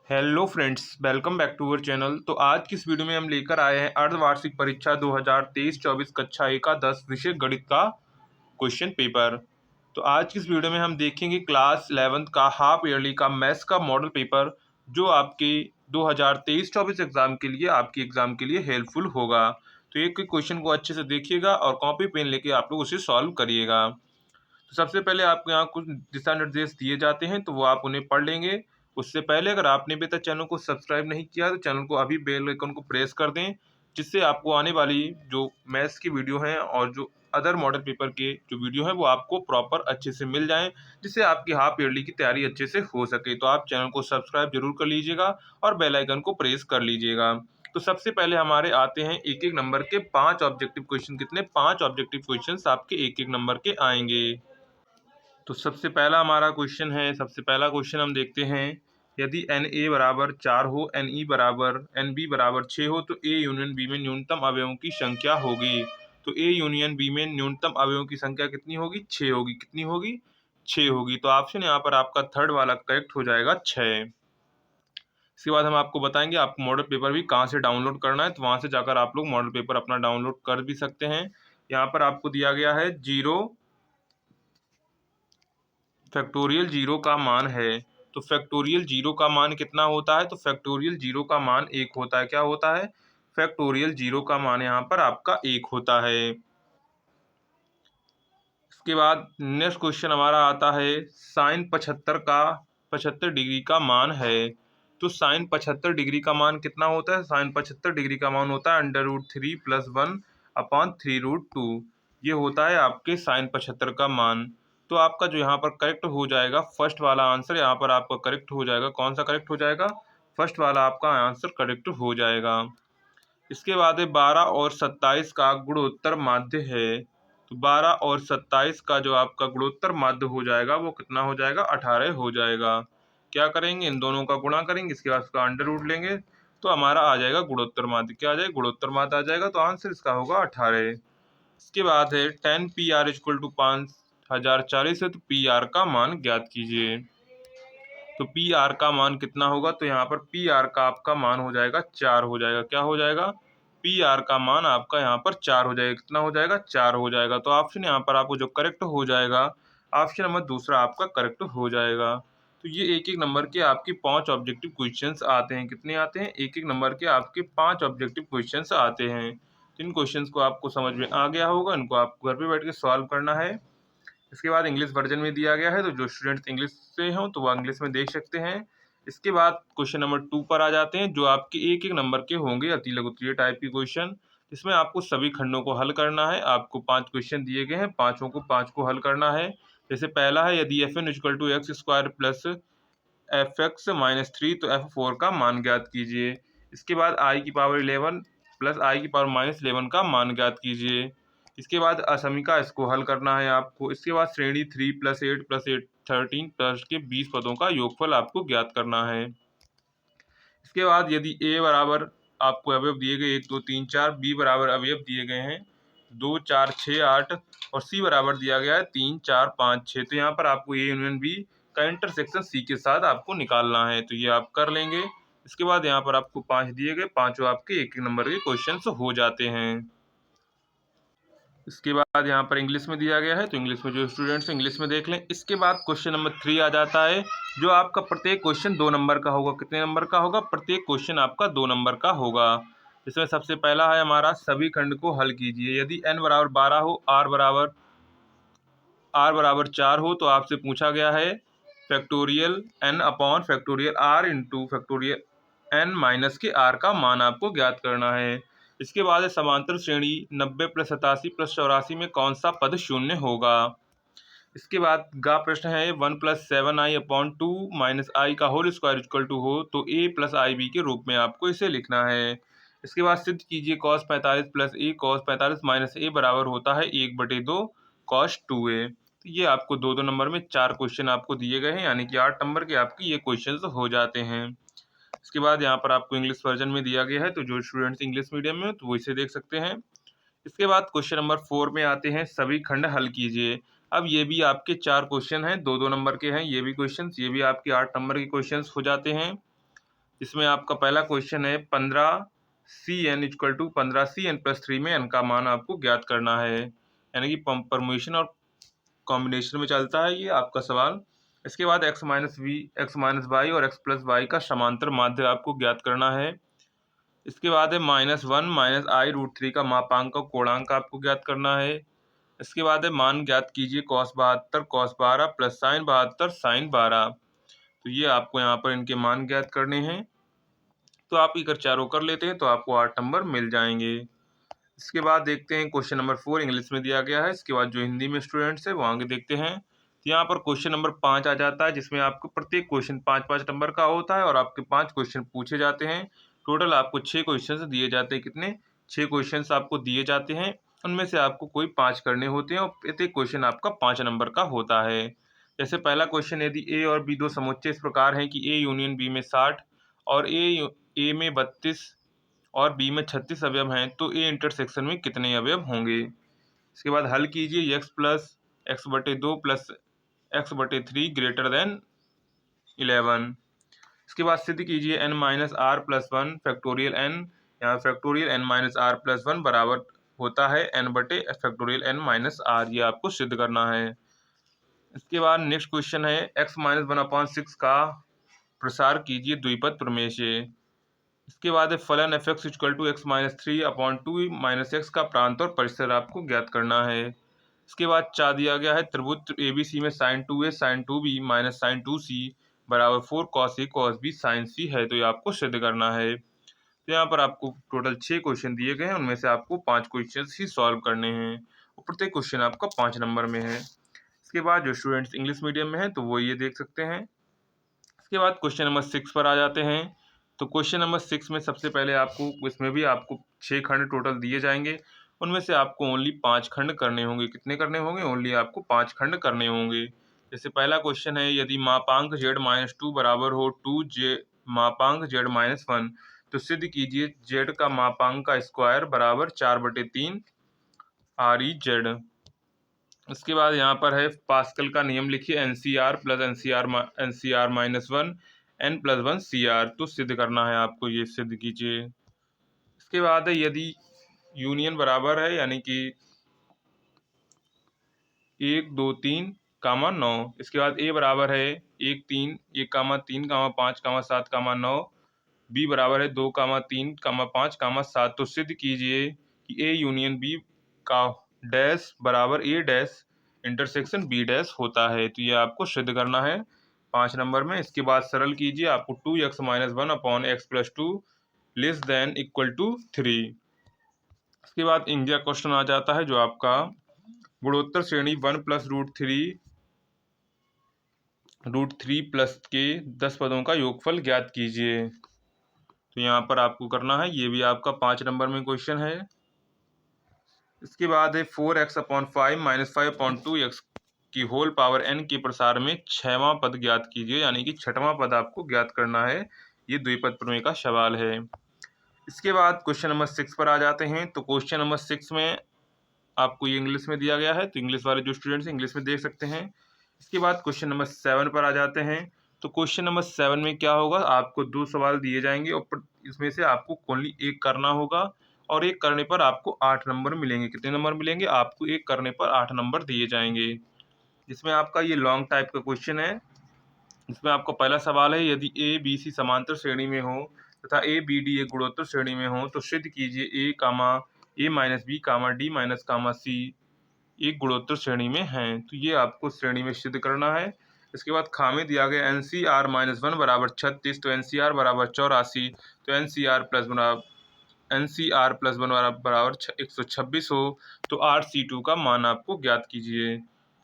Hello friends, welcome back to our channel. तो आज की इस वीडियो में हम लेकर आए हैं अर्धवार्षिक परीक्षा 2023-24 कक्षा एकादश विषय गणित का क्वेश्चन पेपर। तो आज की इस वीडियो में हम देखेंगे क्लास 11th का हाफ ईयरली का मैथ्स का मॉडल पेपर, जो आपके 2023-24 एग्जाम के लिए हेल्पफुल होगा। तो एक क्वेश्चन को अच्छे से देखिएगा और कॉपी पेन लेके आप लोग उसे सॉल्व करिएगा। तो सबसे पहले आपको यहाँ कुछ दिशा निर्देश दिए जाते हैं, तो वो आप उन्हें पढ़ लेंगे। उससे पहले अगर आपने अभी तक चैनल को सब्सक्राइब नहीं किया तो चैनल को अभी बेल आइकन को प्रेस कर दें, जिससे आपको आने वाली जो मैथ्स की वीडियो हैं और जो अदर मॉडल पेपर के जो वीडियो हैं वो आपको प्रॉपर अच्छे से मिल जाएं, जिससे आपकी हाफ ईयरली की तैयारी अच्छे से हो सके। तो आप चैनल को सब्सक्राइब जरूर कर लीजिएगा और बेल आइकन को प्रेस कर लीजिएगा। तो सबसे पहले हमारे आते हैं एक एक नंबर के 5 ऑब्जेक्टिव क्वेश्चन। कितने? 5 ऑब्जेक्टिव क्वेश्चन आपके एक एक नंबर के आएंगे। तो सबसे पहला हमारा क्वेश्चन है, सबसे पहला क्वेश्चन हम देखते हैं। यदि एन ए बराबर 4 हो, एन ई बराबर एन बी बराबर 6 हो, तो ए यूनियन बी में न्यूनतम अवयवों की संख्या होगी। तो ए यूनियन बी में न्यूनतम अवयवों की संख्या कितनी होगी? 6 होगी। कितनी होगी? 6 होगी। तो ऑप्शन यहाँ पर आपका थर्ड वाला करेक्ट हो जाएगा, 6। इसके बाद हम आपको बताएंगे आपको मॉडल पेपर भी कहाँ से डाउनलोड करना है, तो वहाँ से जाकर आप लोग मॉडल पेपर अपना डाउनलोड कर भी सकते हैं। यहाँ पर आपको दिया गया है 0 फैक्टोरियल 0 का मान है। तो फैक्टोरियल 0 का मान कितना होता है? तो फैक्टोरियल 0 का मान 1 होता है। क्या होता है? फैक्टोरियल 0 का मान यहाँ पर आपका 1 होता है। इसके बाद नेक्स्ट क्वेश्चन हमारा आता है, साइन 75 का 75 डिग्री का मान है। तो साइन 75 डिग्री का मान कितना होता है? साइन 75 डिग्री का मान होता है √3 + 1/3√2। ये होता है आपके साइन 75 का मान। तो आपका जो यहाँ पर करेक्ट हो जाएगा फर्स्ट वाला आंसर, यहाँ पर आपका करेक्ट हो जाएगा। कौन सा करेक्ट हो जाएगा? फर्स्ट वाला आपका आंसर करेक्ट हो जाएगा। इसके बाद है 12 और 27 का गुणोत्तर माध्य है। तो 12 और 27 का जो आपका गुणोत्तर माध्य हो जाएगा वो कितना हो जाएगा? 18 हो जाएगा। क्या करेंगे? इन दोनों का गुणा करेंगे, इसके बाद उसका अंडर रूट लेंगे, तो हमारा आ जाएगा गुणोत्तर माध्य। क्या आ जाएगा? गुणोत्तर माध्य आ जाएगा। तो आंसर इसका होगा 18। इसके बाद है 10 PR = 5040 है। तो PR का मान ज्ञात कीजिए। तो PR का मान कितना होगा? तो यहाँ पर PR का आपका मान हो जाएगा 4 हो जाएगा। क्या हो जाएगा? PR का मान आपका यहाँ पर 4 हो जाएगा। कितना हो जाएगा? 4 हो जाएगा। तो ऑप्शन यहाँ पर आपको जो करेक्ट हो जाएगा, ऑप्शन नंबर दूसरा आपका करेक्ट हो जाएगा। तो ये एक एक नंबर के आपके 5 ऑब्जेक्टिव क्वेश्चंस आते हैं। कितने आते हैं? एक एक नंबर के आपके 5 ऑब्जेक्टिव क्वेश्चंस आते हैं। तो इन क्वेश्चंस को आपको समझ में आ गया होगा, इनको आपको घर पे बैठ के सॉल्व करना है। इसके बाद इंग्लिश वर्जन में दिया गया है, तो जो स्टूडेंट्स इंग्लिश से हों तो वह इंग्लिश में देख सकते हैं। इसके बाद क्वेश्चन नंबर 2 पर आ जाते हैं, जो आपके एक एक नंबर के होंगे, अति लघुत्तरीय टाइप की क्वेश्चन। इसमें आपको सभी खंडों को हल करना है। आपको 5 क्वेश्चन दिए गए हैं, पाँचों को 5 को हल करना है। जैसे पहला है, यदि fn = x² + fx-3 तो f4 का मान ज्ञात कीजिए। इसके बाद i⁻11 + i⁻11 का मान ज्ञात कीजिए। इसके बाद असमीका, इसको हल करना है आपको। इसके बाद श्रेणी 3 + 8 + 8 13 प्लस के 20 पदों का योगफल आपको ज्ञात करना है। इसके बाद यदि a बराबर आपको अवयव दिए गए 1 2 3 4, b बराबर अवयव दिए गए हैं 2 4 6 8 और c बराबर दिया गया है 3 4 5 6, तो यहाँ पर आपको a यूनियन b का इंटरसेक्शन c के साथ आपको निकालना है। तो ये आप कर लेंगे। इसके बाद यहाँ पर आपको 5 दिए गए, पाँचों आपके एक एक नंबर के क्वेश्चन हो जाते हैं। इसके बाद यहाँ पर इंग्लिश में दिया गया है, तो इंग्लिश में जो स्टूडेंट्स इंग्लिश में देख लें। इसके बाद क्वेश्चन नंबर 3 आ जाता है, जो आपका प्रत्येक क्वेश्चन 2 नंबर का होगा। कितने नंबर का होगा? प्रत्येक क्वेश्चन आपका 2 नंबर का होगा। इसमें सबसे पहला है हमारा, सभी खंड को हल कीजिए। यदि n बराबर 12 हो, r बराबर 4 हो, तो आपसे पूछा गया है फैक्टोरियल n/फैक्टोरियल r into factorial n minus के r का मान आपको ज्ञात करना है। इसके बाद है समांतर श्रेणी 90 + 87 + 84 में कौन सा पद शून्य होगा। इसके बाद गा प्रश्न है, 1 + 7i/2 - i का होल स्क्वायर = हो, तो a + ib के रूप में आपको इसे लिखना है। इसके बाद सिद्ध कीजिए cos 45 + a cos 45 - a बराबर होता है 1/2 cos 2a। तो ये आपको 2 नंबर में 4 क्वेश्चन आपको दिए गए हैं, यानी कि 8 नंबर के आपके ये क्वेश्चन हो जाते हैं। इसके बाद यहाँ पर आपको इंग्लिश वर्जन में दिया गया है, तो जो स्टूडेंट्स इंग्लिश मीडियम में हो तो वो इसे देख सकते हैं। इसके बाद क्वेश्चन नंबर 4 में आते हैं, सभी खंड हल कीजिए। अब ये भी आपके 4 क्वेश्चन हैं, 2 नंबर के हैं। ये भी क्वेश्चन, ये भी आपके 8 नंबर के क्वेश्चन हो जाते हैं। इसमें आपका पहला क्वेश्चन है 15Cn + 3 में n का मान आपको ज्ञात करना है, यानी कि परम्यूटेशन और कॉम्बिनेशन में चलता है ये आपका सवाल। इसके बाद x - v, x - y और x + y का समांतर माध्य आपको ज्ञात करना है। इसके बाद है -1 - i√3 का मापांक का कोणांक आपको ज्ञात करना है। इसके बाद है मान ज्ञात कीजिए cos 72 cos 12 + sin 72 sin 12। तो ये आपको यहाँ पर इनके मान ज्ञात करने हैं। तो आप अगर चारों कर लेते हैं तो आपको 8 नंबर मिल जाएंगे। इसके बाद देखते हैं क्वेश्चन नंबर 4 इंग्लिश में दिया गया है। इसके बाद जो हिंदी में स्टूडेंट्स है वो आगे देखते हैं। तो यहाँ पर क्वेश्चन नंबर 5 आ जाता है, जिसमें आपको प्रत्येक क्वेश्चन 5-5 नंबर का होता है और आपके 5 क्वेश्चन पूछे जाते हैं। टोटल आपको 6 क्वेश्चन दिए जाते हैं। कितने? 6 क्वेश्चन आपको दिए जाते हैं। उनमें से आपको कोई 5 करने होते हैं और प्रत्येक क्वेश्चन आपका 5 नंबर का होता है। जैसे पहला क्वेश्चन, यदि ए और बी दो समुच्चय इस प्रकार हैं कि ए यूनियन बी में 60 और ए में 32 और बी में 36 अवयव हैं, तो ए इंटरसेक्शन में कितने अवयव होंगे? इसके बाद हल कीजिए। x+x/2 + x/3 > 11। इसके बाद सिद्ध कीजिए n - r+1 फैक्टोरियल n, यहाँ फैक्टोरियल n - r+1 बराबर होता है n/फैक्टोरियल n - r। ये आपको सिद्ध करना है। इसके बाद नेक्स्ट क्वेश्चन है x - 1/6 का प्रसार कीजिए द्विपद प्रमेय से। इसके बाद है फलन f(x) = x - 3/2 - x का प्रांत और परिसर आपको ज्ञात करना है। इसके बाद चार दिया गया है त्रिभुज ABC में sin 2a sin 2b - sin 2c = 4 cos a cos b sin c है, तो ये आपको सिद्ध करना है। तो यहाँ पर आपको टोटल 6 क्वेश्चन दिए गए हैं, उनमें से आपको 5 क्वेश्चन ही सॉल्व करने हैं और प्रत्येक क्वेश्चन आपका 5 नंबर में है। इसके बाद जो स्टूडेंट्स इंग्लिश मीडियम में हैं तो वो ये देख सकते हैं। इसके बाद क्वेश्चन नंबर 6 पर आ जाते हैं। तो क्वेश्चन नंबर 6 में सबसे पहले आपको इसमें भी आपको 6 खंड टोटल दिए जाएंगे। उनमें से आपको ओनली 5 खंड करने होंगे। कितने करने होंगे? ओनली आपको 5 खंड करने होंगे। जैसे पहला क्वेश्चन है, यदि मापांक z - 2 बराबर हो 2 मापांक z-1, तो सिद्ध कीजिए z का मापांक का स्क्वायर बराबर 4/3 ReZ। उसके बाद यहाँ पर है पास्कल का नियम लिखिए, NCR + NCR - 1 n+1 CR। तो सिद्ध करना है आपको, ये सिद्ध कीजिए। इसके बाद है यदि यूनियन बराबर है, यानी कि 1 2 3 9। इसके बाद ए बराबर है 1 3 1 3 5 7 9, बी बराबर है 2 3 5 7। तो सिद्ध कीजिए कि ए यूनियन बी का डैश बराबर ए डैश इंटरसेक्शन बी डैश होता है। तो ये आपको सिद्ध करना है 5 नंबर में। इसके बाद सरल कीजिए, आपको 2x - 1/x + 2 ≤ 3। इसके बाद इंडिया क्वेश्चन आ जाता है, जो आपका गुणोत्तर श्रेणी 1 + √3 प्लस के 10 पदों का योगफल ज्ञात कीजिए। तो यहाँ पर आपको करना है, ये भी आपका 5 नंबर में क्वेश्चन है। इसके बाद है 4x/5 - 5/2x की होल पावर n के प्रसार में 6वां पद ज्ञात कीजिए, यानी कि 6वां पद आपको ज्ञात करना है। ये द्विपद प्रमेय का सवाल है। इसके बाद क्वेश्चन नंबर 6 पर आ जाते हैं। तो क्वेश्चन नंबर 6 में आपको ये इंग्लिश में दिया गया है, तो इंग्लिश वाले जो स्टूडेंट्स इंग्लिश में देख सकते हैं। इसके बाद क्वेश्चन नंबर 7 पर आ जाते हैं। तो क्वेश्चन नंबर 7 में क्या होगा, आपको 2 सवाल दिए जाएंगे और इसमें से आपको ओनली एक करना होगा और एक करने पर आपको 8 नंबर मिलेंगे। कितने नंबर मिलेंगे? आपको एक करने पर 8 नंबर दिए जाएंगे। जिसमें आपका ये लॉन्ग टाइप का क्वेश्चन है। इसमें आपका पहला सवाल है, यदि ए बी सी समांतर श्रेणी में हो तथा ए बी डी एक गुणोत्तर श्रेणी में हो, तो सिद्ध कीजिए ए - b, d - c एक गुणोत्तर श्रेणी में हैं। तो ये आपको श्रेणी में सिद्ध करना है। इसके बाद खामे दिया गया NCR - 1 = 36, तो NCR बराबर 84, तो NCR + 1 बराबर 126 हो, तो RC2 का मान आपको ज्ञात कीजिए।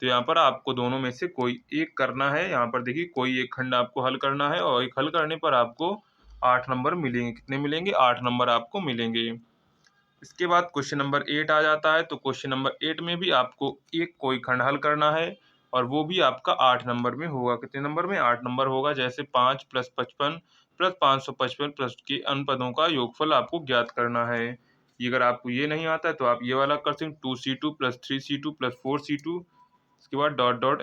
तो यहाँ पर आपको दोनों में से कोई एक करना है। यहाँ पर देखिए, कोई एक खंड आपको हल करना है और एक हल करने पर आपको 8 नंबर मिलेंगे। कितने मिलेंगे? 8 नंबर आपको मिलेंगे। इसके बाद क्वेश्चन नंबर 8 आ जाता है। तो क्वेश्चन नंबर 8 में भी आपको एक कोई खंड हल करना है और वो भी आपका 8 नंबर में होगा। कितने नंबर में? 8 नंबर होगा। जैसे 5 + 55 + 555 प्लस के अन्य पदों का योगफल आपको ज्ञात करना है। ये अगर आपको ये नहीं आता है तो आप ये वाला कर सकते हैं, 2c2 + 3c2 + 4c2। इसके बाद ...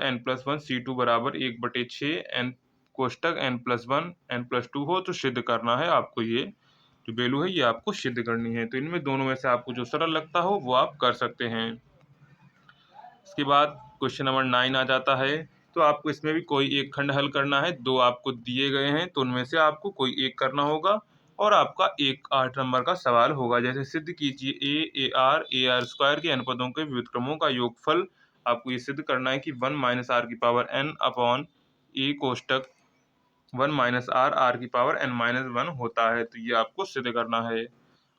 n + 1 c2 = 1/6 n कोष्टक n+1 n+2 हो तो सिद्ध करना है आपको। ये जो वैल्यू है ये आपको सिद्ध करनी है। तो इनमें दोनों में से आपको जो सरल लगता हो वो आप कर सकते हैं। इसके बाद क्वेश्चन नंबर 9 आ जाता है। तो आपको इसमें भी कोई एक खंड हल करना है। दो आपको दिए गए हैं तो उनमें से आपको कोई एक करना होगा और आपका एक 8 नंबर का सवाल होगा। जैसे सिद्ध कीजिए a आर स्क्वायर के n पदों के व्युत्क्रमों का योगफल। आपको ये सिद्ध करना है कि 1 माइनस आर की पावर n अपॉन ए कोष्टक 1 माइनस आर की पावर n-1 होता है। तो ये आपको सिद्ध करना है।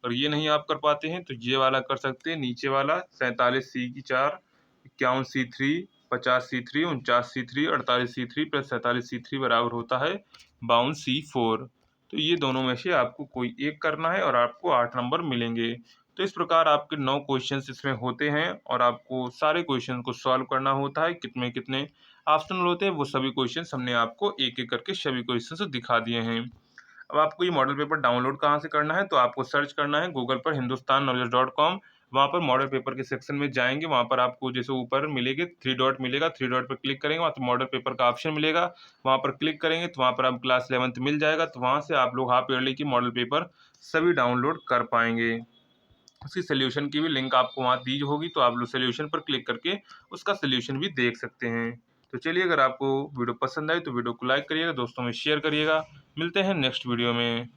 और ये नहीं आप कर पाते हैं तो ये वाला कर सकते हैं, नीचे वाला 47c की 4 51c3 50c3 49c3 48c3 plus 47c3 बराबर होता है 52c4। तो ये दोनों में से आपको कोई एक करना है और आपको 8 नंबर मिलेंगे। तो इस प्रकार आपके 9 क्वेश्चंस इसमें होते हैं और आपको सारे क्वेश्चन को सॉल्व करना होता है। कितने कितने ऑप्शनल होते हैं वो सभी क्वेश्चंस हमने आपको एक एक करके सभी क्वेश्चंस दिखा दिए हैं। अब आपको ये मॉडल पेपर डाउनलोड कहाँ से करना है, तो आपको सर्च करना है गूगल पर hindustannowledge.com। वहाँ पर मॉडल पेपर के सेक्शन में जाएंगे, वहाँ पर आपको जैसे ऊपर मिलेंगे 3 डॉट मिलेगा, 3 डॉट पर क्लिक करेंगे वहाँ तो मॉडल पेपर का ऑप्शन मिलेगा, वहाँ पर क्लिक करेंगे तो वहाँ पर आप क्लास 11th मिल जाएगा। तो वहाँ से आप लोग हाफ ईयरली की मॉडल पेपर सभी डाउनलोड कर पाएंगे। उसकी सोल्यूशन की भी लिंक आपको वहाँ दी होगी तो आप लोग सोल्यूशन पर क्लिक करके उसका सोल्यूशन भी देख सकते हैं। तो चलिए, अगर आपको वीडियो पसंद आए तो वीडियो को लाइक करिएगा, दोस्तों में शेयर करिएगा। मिलते हैं नेक्स्ट वीडियो में।